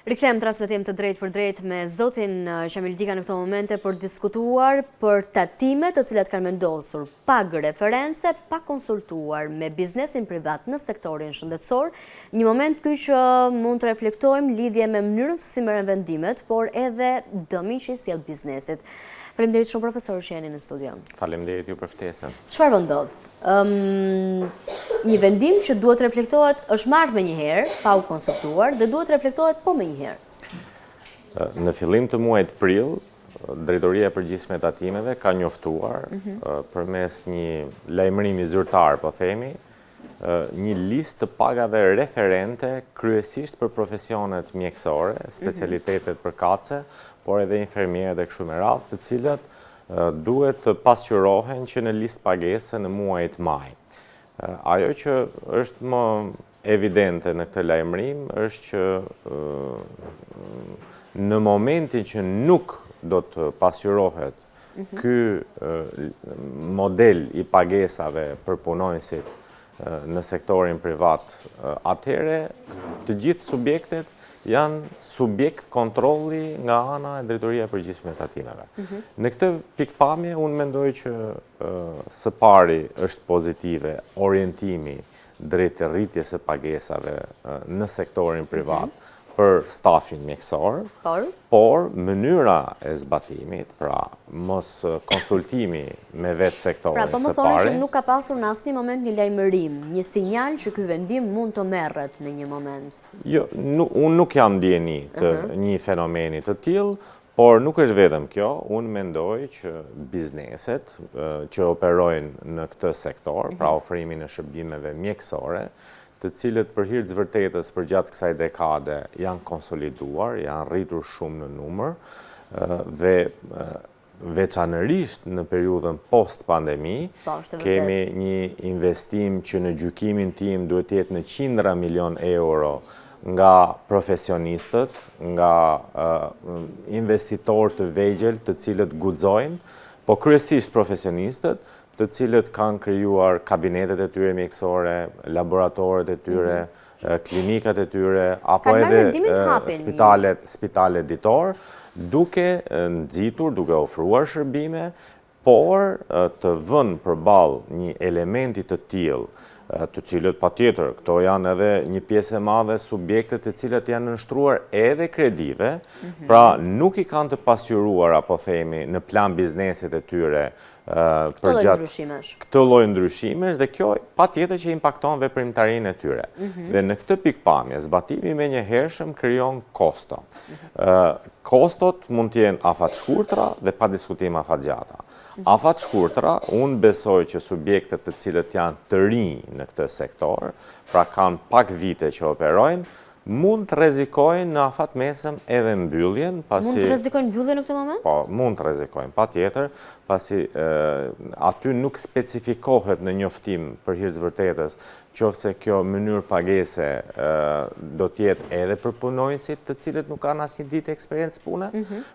Rikthem transmetim të drejtë për drejtë me zotin Qamil Dika në këto momente për diskutuar për tatimet të cilat kanë vendosur pag reference, pa konsultuar me biznesin privat në sektorin shëndetësor. Një moment ky që mund të reflektojmë lidhje me mënyrën se si merren vendimet, por edhe dëmin që i sjell biznesit. Faleminderit shumë profesor që jeni në studio. Faleminderit ju për ftesën. Çfarë po ndodh? Një vendim që duhet reflektohet është marrë me njëherë, pa u konsultuar, dhe duhet reflektohet po me njëherë. Në fillim të muajit prill, Drejtoria e Përgjithshme e Tatimeve ka njoftuar përmes një lajmërimi zyrtar, po themi, një listë të pagave referente kryesisht për profesionet mjekësore, specialitetet përkatëse, por edhe infermierë dhe kështu me radhë, të cilat duhet të pasqyrohen që në listë pagese në muajit maj. Ajo që është më evidente në këtë lajmërim është që në momentin që nuk do të pasqyrohet ky model i pagesave për punonjësit në sektorin privat, atëherë të gjithë subjektet janë subjekt kontrolli nga ana e Drejtoria e Përgjithshme e Tatimeve. Në këtë pikpamje, unë mendoj që së pari është pozitive orientimi drejt rritjes së pagesave në sektorin privat për stafin mjekësor, por mënyra e zbatimit, pra mos konsultimi me vetë sektorin së pari. Pra, po më thonë që nuk ka pasur në asnjë moment një lajmërim, një sinjal që ky vendim mund të merret në një moment. Jo, unë nuk jam ndjeni të një fenomeni të tillë, por nuk është vetëm kjo, unë mendoj që bizneset që operojnë në këtë sektor, pra ofrimin e shërbimeve mjekësore, të cilët për hir të vërtetës për gjatë kësaj dekade janë konsoliduar, janë rritur shumë në numër, dhe veçanërisht në periudhën post-pandemi, kemi një investim që në gjykimin tim duhet të jetë në qindra milion euro nga profesionistët, nga investitorë të vegjël të cilët guxojnë, po kryesisht profesionistët, të cilët kanë krijuar kabinetet e tyre mjekësore, laboratorët e tyre, klinikat e tyre, apo edhe spitalet ditor, duke nxitur, duke ofruar shërbime, por të vënë përballë një elementi të tillë, të cilët patjetër, këto janë edhe një pjesë e madhe subjektet të cilët janë nënshtruar edhe kredive, pra nuk i kanë të pasqyruar, apo themi, në plan bizneset e tyre këtë lloj ndryshimesh, dhe kjo patjetër që impakton veprimtarinë e tyre. Dhe në këtë pikpamje, zbatimi menjëhershëm krijon kosto. Kostot mund të jenë afat shkurtra dhe pa diskutim afat gjata. Afat shkurtra, unë besoj që subjektet të cilët janë të rinj në këtë sektor, pra kanë pak vite që operojnë, mund të rrezikojnë në afat mesëm edhe mbylljen. Mund të rrezikojnë mbylljen në këtë moment? Po, mund të rrezikojnë, patjetër, pasi aty nuk specifikohet në njoftim për hir të vërtetës, qofse kjo mënyrë pagese do të jetë edhe për punonjësit të cilët nuk kanë asnjë ditë eksperiencë pune,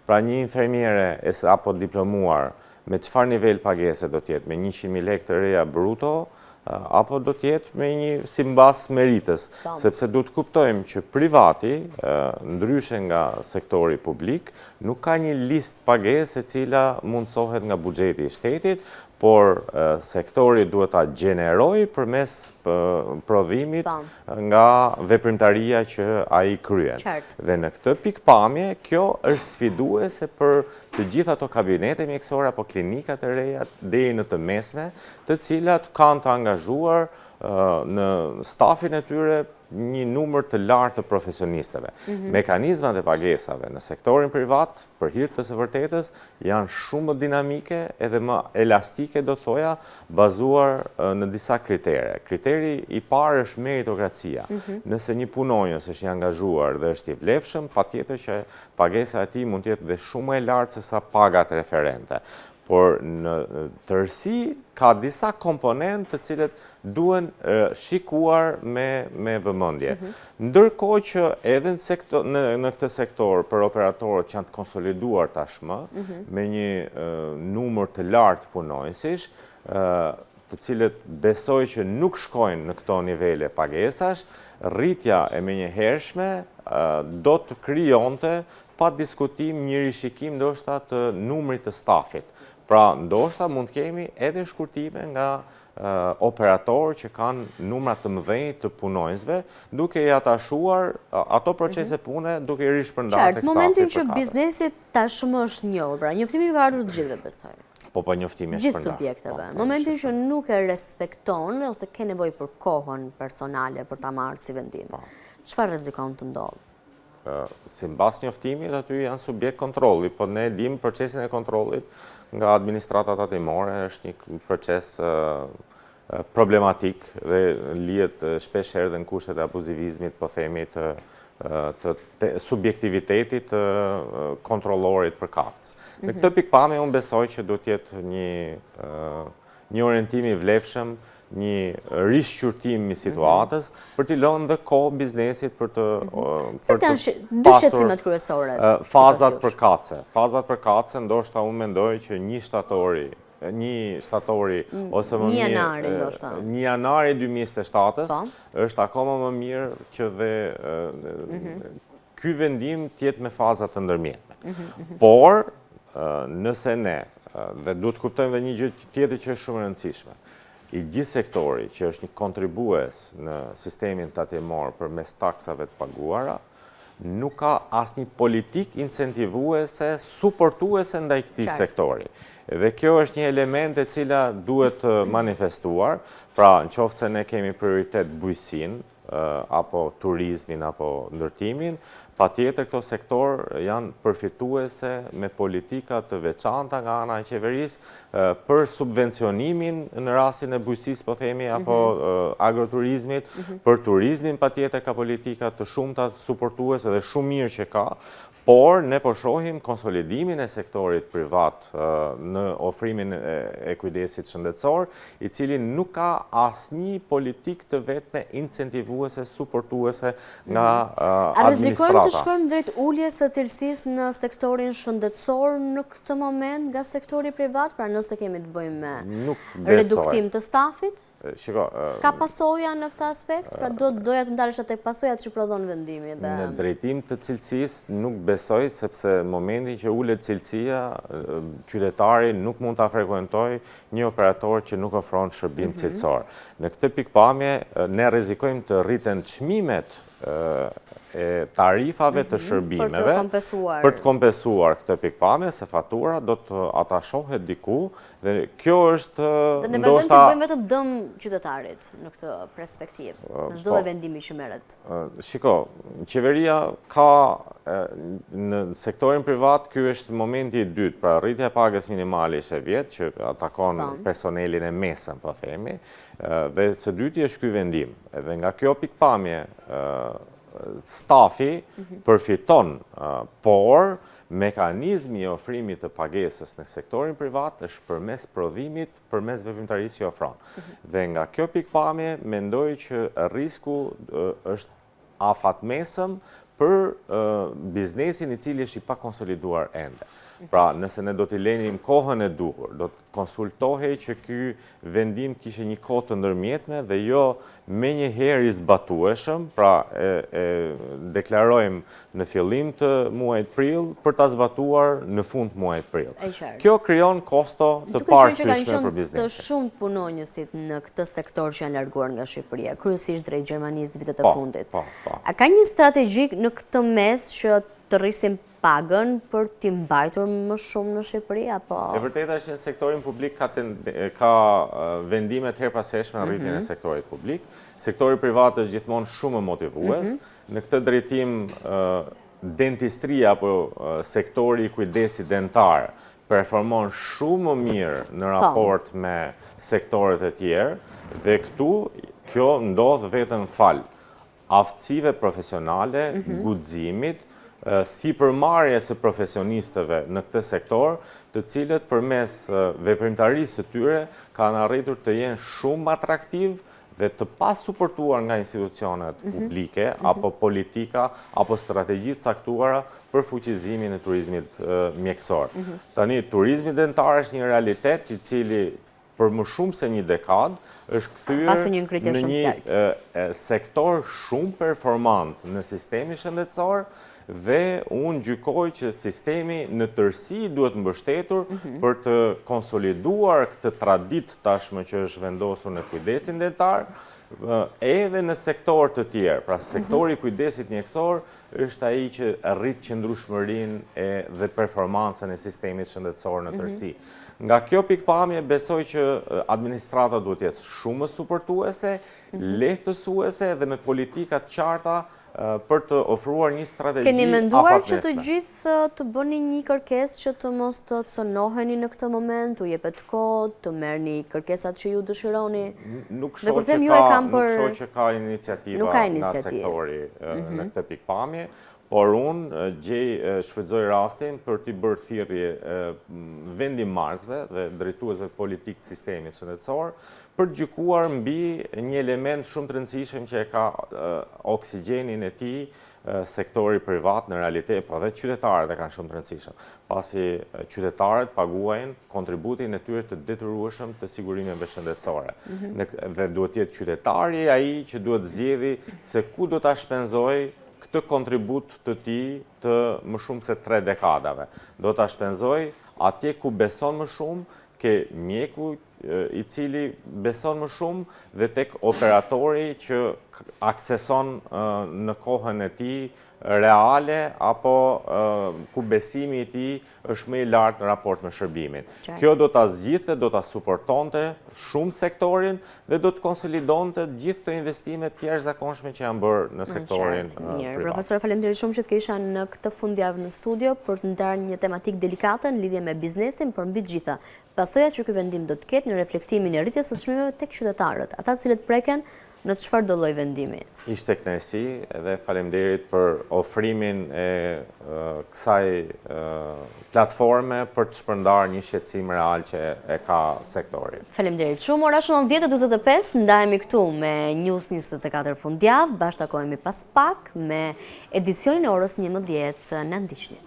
pra një infermiere apo diplomuar me çfarë nivel pagese do të jetë, me 100.000 lekë të reja bruto, apo do të jetë me një simbas meritës, sepse du të kuptojmë që privati, ndryshe nga sektori publik, nuk ka një listë pagese cila mundsohet nga buxheti i shtetit, por sektori duhet ta gjenerojë përmes prodhimit nga veprimtaria që ai kryen. Dhe në këtë pikpamje, kjo është sfiduese për të gjitha ato kabinete mjekësore apo klinikat e reja deri në të mesme, të cilat kanë të angazhuar në stafin e tyre një numër të lartë të profesionistëve. Mekanizmat e pagesave në sektorin privat, për hir të së vërtetës, janë shumë më dinamike edhe më elastike, do thoja, bazuar në disa kritere. Kriteri i parë është meritokracia. Nëse një punonjës është i angazhuar dhe është i vlefshëm, patjetër që pagesa e tij mund të jetë dhe shumë e lartë se sa pagat referente. Por në tërësi ka disa komponentë të cilët duhen shikuar me vëmendje. Ndërkohë që edhe në këtë sektor për operatorët që janë të konsoliduar tashmë, me një numër të lartë punonjësish, të cilët besoj që nuk shkojnë në këto nivele pagesash, rritja e menjëhershme do të krijonte pa diskutim një rishikim ndoshta të numrit të stafit. Pra, ndoshta mund të kemi edhe shkurtime nga operatorë që kanë numra të mëdhenj të punonjësve, duke i atashuar ato procese pune, duke i rishpërndarë tek stafi. Momentin që biznesit tashmë është njohur, pra njoftimi ka ardhur të gjithëve besoj. Po njoftimi është Gjithë subjekteve. Momentin që nuk e respekton ose ke nevojë për kohën personale për ta marrë si vendim. Çfarë rrezikon të ndodhë? Si mbas njoftimit, aty janë subjekt kontrolli, po ne dim procesin e kontrollit nga administrata tatimore, është një proces problematik dhe lihet shpesh herë dhe në kushtet e abuzivizmit, po themi të subjektivitetit të kontrollorit përkatës. Në këtë pikpamje unë besoj që do të jetë një orientim i vlefshëm, një rishqyrtim i situatës për t'i lënë dhe kohë biznesit për të dy shqetësimet kryesore. Fazat përkatëse, ndoshta unë mendoj që një shtatori ose më mirë një janari 2027 është akoma më mirë që dhe ky vendim t'jetë me fazat të ndërmjetme. Por, nëse ne, dhe duhet të kuptojmë dhe një gjë tjetër që është shumë e rëndësishme, i gjithë sektori që është një kontribues në sistemin tatimor përmes taksave të paguara, nuk ka asnjë politik incentivuese, suportuese ndaj këtij sektori. Dhe kjo është një element e cila duhet manifestuar, pra nëse ne kemi prioritet bujqësinë, apo turizmin, apo ndërtimin, patjetër këto sektor janë përfituese me politika të veçanta nga ana e qeverisë për subvencionimin në rastin e bujqësisë, po themi, apo agroturizmit, për turizmin patjetër ka politika të shumta suportuese dhe shumë mirë që ka, por ne po shohim konsolidimin e sektorit privat në ofrimin e kujdesit shëndetësor, i cili nuk ka asnjë politikë të vetme incentivuese, suportuese nga administrata. A rrezikojmë të shkojmë drejt uljes së cilësisë në sektorin shëndetësor në këtë moment nga sektori privat, pra nëse kemi të bëjmë me reduktim të stafit? Ka pasoja në këtë aspekt? Pra doja të ndalesha tek pasojat që prodhon vendimi. Në drejtim të cilësisë nuk besoj, sepse momentin që ulet cilësia, qytetari nuk mund ta frekuentojë një operator që nuk ofron shërbim cilësor. Në këtë pikpamje ne rrezikojmë të rriten çmimet e tarifave të shërbimeve për të kompensuar këtë pikpamje, se fatura do të atashohet diku dhe kjo është ne vazhdojmë të bëjmë vetëm dëm qytetarit në këtë perspektivë, në çdo vendimi që merret. Shiko, qeveria ka në sektorin privat, ky është momenti i dytë, pra rritja e pagës minimale ishte vjet që atakon personelin e mesëm, po themi, dhe së dyti është ky vendim. Edhe nga kjo pikpamje stafi përfiton, por mekanizmi i ofrimit të pagesës në sektorin privat është përmes prodhimit, përmes veprimtarisë që ofron. Dhe nga kjo pikpamje mendoj që risku është afatmesëm për biznesin i cili është i pakonsoliduar ende. Pra, nëse ne do t'i lenim kohën e duhur, do të konsultohej që ky vendim kishte një kohë të ndërmjetme dhe jo menjëherë i zbatueshëm, pra e deklarojmë në fillim të muajit prill për ta zbatuar në fund të muajit prill. Kjo krijon kosto të parësyeshme për biznesin. Të shumë punonjësit në këtë sektor që janë larguar nga Shqipëria, kryesisht drejt Gjermanisë vitet e fundit. A ka një strategji në këtë mes që të rrisim pagën për t'i mbajtur më shumë në Shqipëri, apo? E vërteta është që në sektorin publik ka vendimet herpashershme në rritjen e sektorit publik. Sektori privat është gjithmonë shumë motivues. Në këtë drejtim, dentistria apo sektori i kujdesit dentar performon shumë më mirë në raport me sektoret e tjerë dhe këtu kjo ndodh vetëm fal aftësive profesionale, guximit, si përmarrje së profesionistëve në këtë sektor, të cilët përmes veprimtarisë së tyre kanë arritur të jenë shumë atraktiv dhe të pasuportuar nga institucionet publike, apo politika, apo strategji të caktuara për fuqizimin e turizmit mjekësor. Tani, turizmi dentar është një realitet i cili për më shumë se një dekadë është Pasur një kthyer ngritje në shumë një sektor shumë performant në sistemi shëndetësor dhe unë gjykoj që sistemi në tërësi duhet mbështetur për të konsoliduar këtë traditë tashmë që është vendosur në kujdesin detar, edhe në sektor të tjerë. Pra sektori i kujdesit mjekësor është ai që rrit qëndrueshmërinë dhe performancën e sistemit shëndetësor në tërësi. Nga kjo pikpamje besoj që administrata duhet jetë shumë më supportuese, lehtësuese dhe me politika të qarta për të ofruar një strategji Keni menduar që të afatmesme. gjithë të bëni një kërkesë që të mos të cënoheni në këtë moment, u jepet kohë, të merrni kërkesat që ju dëshironi? Nuk Dhe shoh kur them që ju e ka, kam për- nuk shoh që ka iniciativa Nuk ka nga iniciativë. sektori në këtë pikpamje, por unë shfrytëzoj rastin për t'i bërë thirrje vendimarrësve dhe drejtuesve politik të sistemit shëndetësor për të gjykuar mbi një element shumë të rëndësishëm që e ka oksigjenin e tij sektori privat në realitet, po dhe qytetarët e kanë shumë të rëndësishëm, pasi qytetarët paguajnë kontributin e tyre të detyrueshëm të sigurimeve shëndetësore. Dhe duhet jetë qytetari ai që duhet zgjedhë se ku do ta shpenzojë këtë kontribut të tij të më shumë se 3 dekadave. Do ta shpenzoj atje ku beson më shumë, ke mjeku i cili beson më shumë dhe tek operatori që akseson në kohën e tij reale apo ku besimi i tij është më i lartë në raport me shërbimin. Kjo do ta zgjidhte, do ta suportonte shumë sektorin dhe do të konsolidonte gjithë këto investime të jashtëzakonshme që janë bërë në sektorin Mirë, privat. profesor, faleminderit shumë që të kisha në këtë fundjavë në studio për të ndarë një tematikë delikate në lidhje me biznesin, por mbi të gjitha, pasojat që ky vendim do të ketë në reflektimin e rritjes së çmimeve tek qytetarët, ata të cilët preken në çfarë do lloj vendimi. Ishte kënaqësi dhe faleminderit për ofrimin e kësaj platforme për të shpërndarë një shqetësim real që e ka sektori. Faleminderit shumë. Ora është 19:45, ndahemi këtu me News 24 fundjavë, bashkë takohemi pas pak me edicionin e orës 11. Na ndiqni.